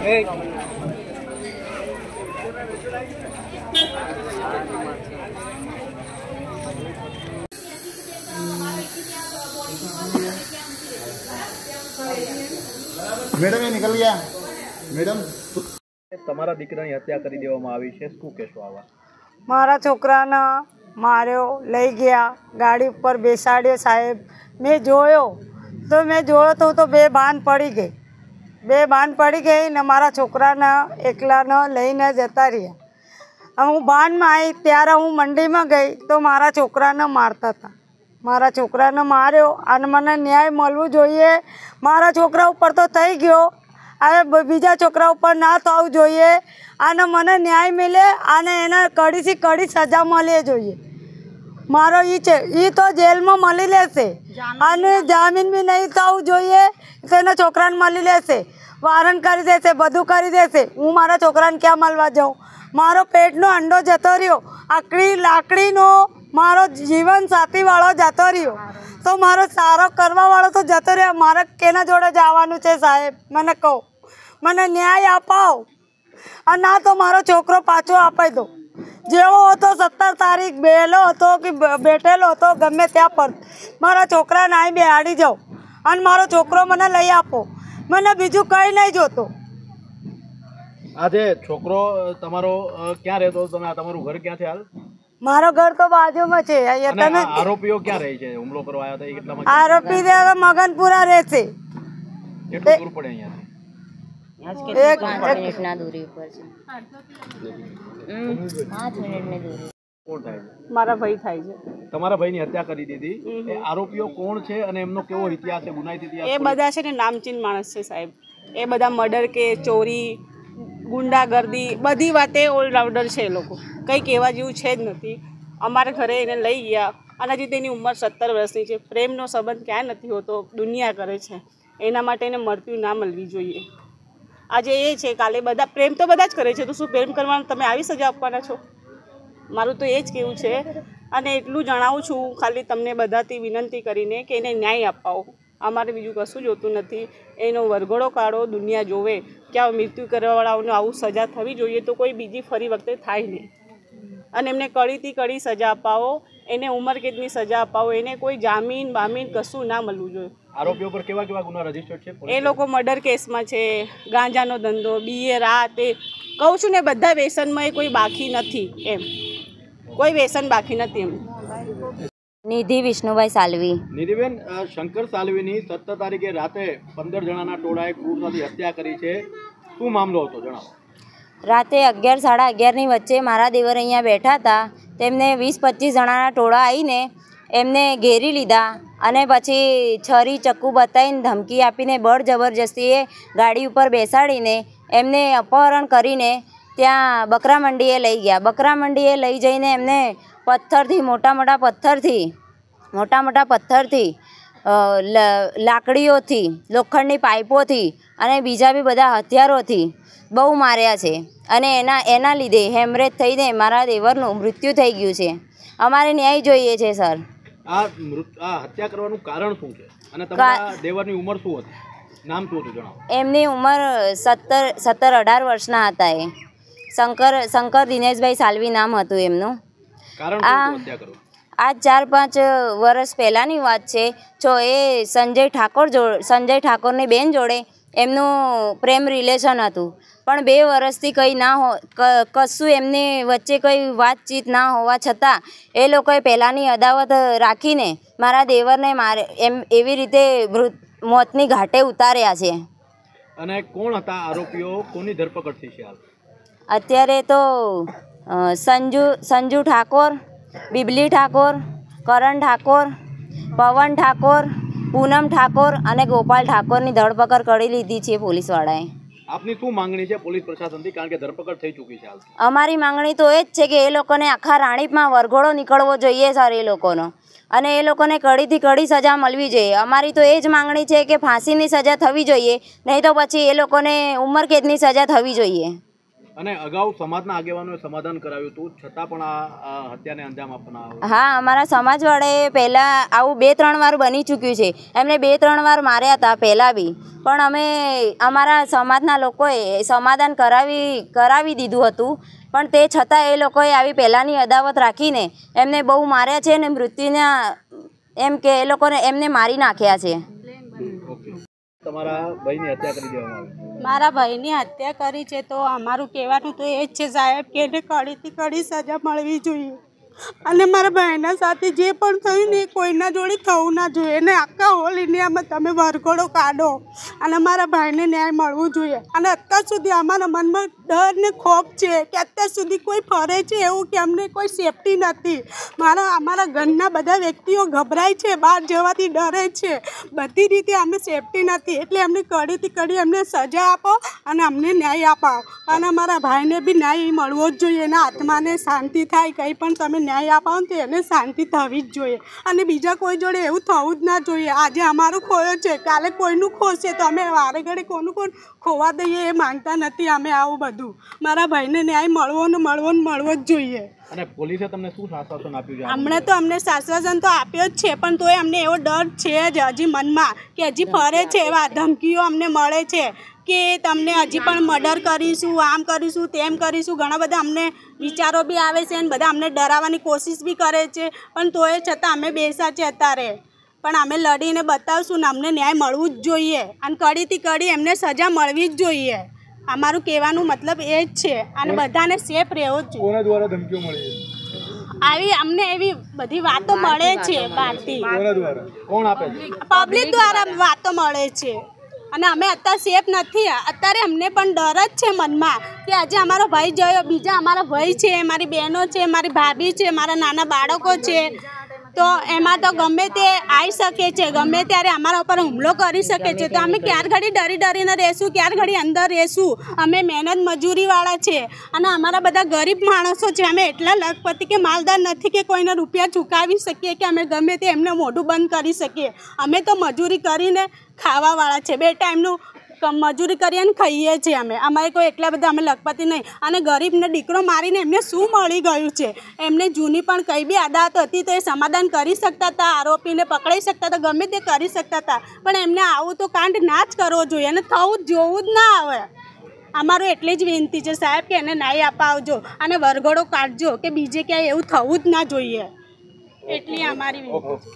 Madam ये निकल गया मैडम તમારા દીકરાની હત્યા કરી દેવામાં આવી છે, શું કહેશો આવા? મારા છોકરાને માર્યો, લઈ ગયા, ગાડી ઉપર બેસાડ્યો સાહેબ. મેં જોયો તો બેભાન પડી ગઈ ને મારા છોકરાને એકલાને લઈને જતા રહ્યા. હું ભાનમાં આવી ત્યારે હું મંડીમાં ગઈ તો મારા છોકરાને મારતા હતા. મારા છોકરાને માર્યો અને મને ન્યાય મળવું જોઈએ. મારા છોકરા ઉપર તો થઈ ગયો, હવે બીજા છોકરા ઉપર ના થવું જોઈએ અને મને ન્યાય મળે અને એને કડીથી કડી સજા મળવી જોઈએ. મારો એ છે, એ તો જેલમાં મળી લેશે અને જામીન બી નહીં થવું જોઈએ તો એના છોકરાને મળી લેશે, વારણ કરી દેશે, બધું કરી દેશે. હું મારા છોકરાને ક્યાં મળવા જાઉં? મારો પેટનો અંડો જતો રહ્યો, આકડી લાકડીનો મારો જીવન સાથીવાળો જતો રહ્યો, તો મારો સારો કરવાવાળો તો જતો રહ્યો. મારે કેના જોડે જવાનું છે સાહેબ? મને કહો, મને ન્યાય અપાવો અને ના તો મારો છોકરો પાછો અપાઈ દો. જેવો હતો 17 તારીખ બેલો હતો કે બેઠેલો હતો ગમે ત્યાં પર મારા છોકરાને અહીં બેહાડી જાઓ અને મારો છોકરો મને લઈ આપો. મને બીજું કંઈ નહીં જોતો. આજે છોકરો તમારો ક્યાં રહેતો? તમે તમારું ઘર ક્યાં છે હાલ? મારો ઘર તો બાજુમાં છે. તમે આરોપીઓ ક્યાં રહે છે? હુમલો કરવા આવ્યા હતા એ કેટલામાં? આરોપી મગનપુરા રહે છે. કેટલું દૂર પડે અહીંયાથી? 5 મિનિટના દૂરી ઉપર છે. 5 મિનિટની દૂરી. કોણ થાય છે? મારા ભાઈ થાય છે. તમારા ભાઈની હત્યા કરી દીધી. એ આરોપીઓ કોણ છે અને એમનો કેવો ઇતિહાસ છે, ગુનાહિત ઇતિહાસ? એ બધા છે ને નામચીન માણસ છે સાહેબ. એ બધા મર્ડર કે ચોરી, ગુંડાગર્દી, બધી વાતે ઓલરાઉન્ડર છે. એ લોકો કંઈ કહેવા જેવું છે જ નથી. અમારા ઘરે એને લઈ ગયા અને હજી તેની ઉંમર 17 વર્ષની છે. પ્રેમનો સંબંધ ક્યાં નથી હોતો, દુનિયા કરે છે. એના માટે એને મૃત્યુ ના મળવી જોઈએ. આજે એ છે, કાલે બધા પ્રેમ તો બધા જ કરે છે, તો શું પ્રેમ કરવાનું તમે આવી સજા આપવાના છો? મારું તો એ જ કહેવું છે. અને એટલું જણાવું છું ખાલી તમને બધાથી વિનંતી કરીને કે એને ન્યાય અપાવો. અમારે બીજું કશું જોતું નથી. એનો વરઘોડો કાઢો, દુનિયા જોવે કે આ મૃત્યુ કરવાવાળાઓને આવું સજા થવી જોઈએ, તો કોઈ બીજી ફરી વખતે થાય નહીં. અને એમને કડીથી કડી સજા અપાવો, એને ઉંમરકેદની સજા અપાવો. એને કોઈ જામીન બામીન કશું ના મળવું જોઈએ. આરોપીઓ પર કેવા કેવા ગુના રજીસ્ટર્ડ છે? એ લોકો મર્ડર કેસમાં છે, ગાંજાનો ધંધો, બીએ રાત, એ કહું છું ને બધા વ્યસનમાં. એ કોઈ બાકી નથી, એમ કોઈ વ્યસન બાકી નથી એમ. નિધિ વિષ્ણુભાઈ સાલવી. નિધિબેન, શંકર સાલવીની 17 તારીખે રાતે 15 જણાના ટોળાએ ક્રૂરતાથી હત્યા કરી છે. શું મામલો હતો જણાવો? રાતે 11 સાડા 11ની વચ્ચે મારા દેવર અહીંયા બેઠા હતા. તેમને 20-25 જણાના ટોળા આવીને એમને ઘેરી લીધા અને પછી છરી ચક્કુ બતાવીને ધમકી આપીને બળ જબરજસ્તીએ ગાડી ઉપર બેસાડીને એમને અપહરણ કરીને ત્યાં બકરા મંડીએ લઈ ગયા. બકરા મંડીએ લઈ જઈને એમને પથ્થરથી મોટા મોટા પથ્થરથી લાકડીઓથી, લોખંડની પાઇપોથી અને બીજા બી બધા હથિયારોથી બહુ માર્યા છે. અને એના લીધે હેમરેજ થઈને મારા દેવરનું મૃત્યુ થઈ ગયું છે. અમારે ન્યાય જોઈએ છે સર. આ હત્યા કરવાનું કારણ શું છે અને તમારા દેવરની ઉંમર શું હતી? નામ શું હતું જણાવો? એમની ઉંમર 17-18 વર્ષના હતા. એ શંકર દિનેશભાઈ સાલવી નામ હતું એમનું. કારણ શું હત્યા કરવું? આ 4-5 વર્ષ પહેલાંની વાત છે. એ સંજય ઠાકોરની બેન જોડે એમનું પ્રેમ રિલેશન હતું, પણ 2 વર્ષથી કંઈ કશું એમની વચ્ચે કંઈ વાતચીત ના હોવા છતાં એ લોકોએ પહેલાંની અદાવત રાખીને મારા દેવરને એવી રીતે મોતની ઘાટે ઉતાર્યા છે. અને કોણ હતા આરોપીઓ? કોની ધરપકડ થઈ છે હાલ? અત્યારે તો સંજુ ઠાકોર, બિબલી ઠાકોર, કરણ ઠાકોર, પવન ઠાકોર, પૂનમ ઠાકોર અને ગોપાલ ઠાકોરની ધરપકડ કરી લીધી છે પોલીસવાળાએ. આપની શું માંગણી છે પોલીસ પ્રશાસનથી? કારણ કે ધરપકડ થઈ ચૂકી છે હાલ. અમારી માંગણી તો એ જ છે કે એ લોકોને આખા રાણીપમાં વરઘોડો નીકળવો જોઈએ સર એ લોકોનો, અને એ લોકોને કડીથી કડી સજા મળવી જોઈએ. અમારી તો એ જ માંગણી છે કે ફાંસીની સજા થવી જોઈએ, નહીં તો પછી એ લોકોને ઉંમરકેદની સજા થવી જોઈએ. અને અગાઉ સમાજના આગેવાનોએ સમાધાન કરાવ્યું હતું છતાં પણ આ હત્યાને અંજામ આપવાના આવ્યો. હા, અમારા સમાજવાળાએ પહેલાં આવું 2-3 વાર બની ચૂક્યું છે. એમને 2-3 વાર માર્યા હતા પહેલાં બી, પણ અમે અમારા સમાજના લોકોએ સમાધાન કરાવી દીધું હતું. પણ તે છતાં એ લોકોએ આવી પહેલાંની અદાવત રાખીને એમને બહુ માર્યા છે અને મૃત્યુના એમ કે એ લોકોને એમને મારી નાખ્યા છે. તમારા ભાઈની હત્યા કરી દેવામાં આવી. મારા ભાઈની હત્યા કરી છે તો અમારું કહેવાનું તો એ જ છે સાહેબ કે એને કડીથી કડી સજા મળવી જોઈએ અને મારા ભાઈના સાથે જે પણ થયું ને એ કોઈના જોડે થવું ના જોઈએ અને આખા હોલ ઇન્ડિયામાં તમે વરઘોડો કાઢો અને મારા ભાઈને ન્યાય મળવું જોઈએ. અને અત્યાર સુધી અમારા મનમાં ડર ને ખોફ છે કે અત્યાર સુધી કોઈ ફરે છે એવું કે અમને કોઈ સેફટી નથી. અમારા ઘરના બધા વ્યક્તિઓ ગભરાય છે, બહાર જવાથી ડરે છે, બધી રીતે અમને સેફટી નથી. એટલે અમને કડીથી કડી અમને સજા આપો અને અમને ન્યાય અપાવો અને મારા ભાઈને બી ન્યાય મળવો જ જોઈએ. એના આત્માને શાંતિ થાય, કંઈ પણ તમે ન્યાય અપાવો ને તો એને શાંતિ થવી જ જોઈએ અને બીજા કોઈ જોડે એવું થવું જ ના જોઈએ. આજે અમારું ખોયો છે, કાલે કોઈનું ખોશે તો અમે વારે ઘડે કોનું ખોવા દઈએ એ માંગતા નથી અમે. આવું બધું મારા ભાઈને ન્યાય મળવો જ જોઈએ. અને પોલીસે તમને શું આશ્વાસન આપ્યું છે? હમણાં તો અમને આશ્વાસન તો આપ્યો જ છે, પણ તોય અમને એવો ડર છે જ હજી મનમાં કે હજી ફરે છે, એવા ધમકીઓ અમને મળે છે કે તમને હજી પણ મર્ડર કરીશું, આમ કરીશું, તેમ કરીશું. ઘણા બધા અમને વિચારો બી આવે છે અને બધા અમને ડરાવવાની કોશિશ બી કરે છે, પણ તોય છતાં અમે બેસા છે અત્યારે. પણ અમે લડીને બતાવશું ને અમને ન્યાય મળવું જ જોઈએ અને કડીથી કડી એમને સજા મળવી જ જોઈએ. અમારું કહેવાનું મતલબ એ જ છે અને બધાને સેફ રહેવું જ જોઈએ. કોના દ્વારા ધમકીઓ મળી છે? અમને એવી બધી વાતો મળે છે બહારથી. કોના દ્વારા? કોણ આપે છે? પબ્લિક દ્વારા વાતો મળે છે અને અમે અત્યારે સેફ નથી. અત્યારે અમને પણ ડર જ છે મનમાં કે આજે અમારો ભાઈ ગયો, બીજા અમારા ભાઈ છે, મારી બહેનો છે, મારી ભાભી છે, મારા નાના બાળકો છે, તો એમાં તો ગમે તે આવી શકે છે, ગમે ત્યારે અમારા ઉપર હુમલો કરી શકે છે. તો અમે ક્યાર ઘડી ડરીને રહેશું, ક્યાર ઘડી અંદર રહેશું? અમે મહેનત મજૂરીવાળા છે અને અમારા બધા ગરીબ માણસો છે. અમે એટલા લખપતિ કે માલદાર નથી કે કોઈને રૂપિયા ચૂકવી શકીએ કે અમે ગમે તે એમને મોઢું બંધ કરી શકીએ. અમે તો મજૂરી કરીને ખાવાવાળા છે, 2 ટાઈમનું મજૂરી કરીને ખાઈએ છીએ અમે. અમારે કોઈ એટલા બધા અમે લખપતિ નહીં. અને ગરીબને દીકરો મારીને એમને શું મળી ગયું છે? એમને જૂની પણ કંઈ બી આદાત હતી તો એ સમાધાન કરી શકતા હતા, આરોપીને પકડાઈ શકતા હતા, ગમે તે કરી શકતા હતા. પણ એમને આવું તો કાંડ ના જ કરવો જોઈએ અને જોવું જ ના આવે. અમારું એટલી જ વિનંતી છે સાહેબ કે એને ન્યાય અપાવજો અને વરઘોડો કાઢજો કે બીજે ક્યાંય એવું થવું જ ના જોઈએ. એટલી અમારી વિનંતી છે.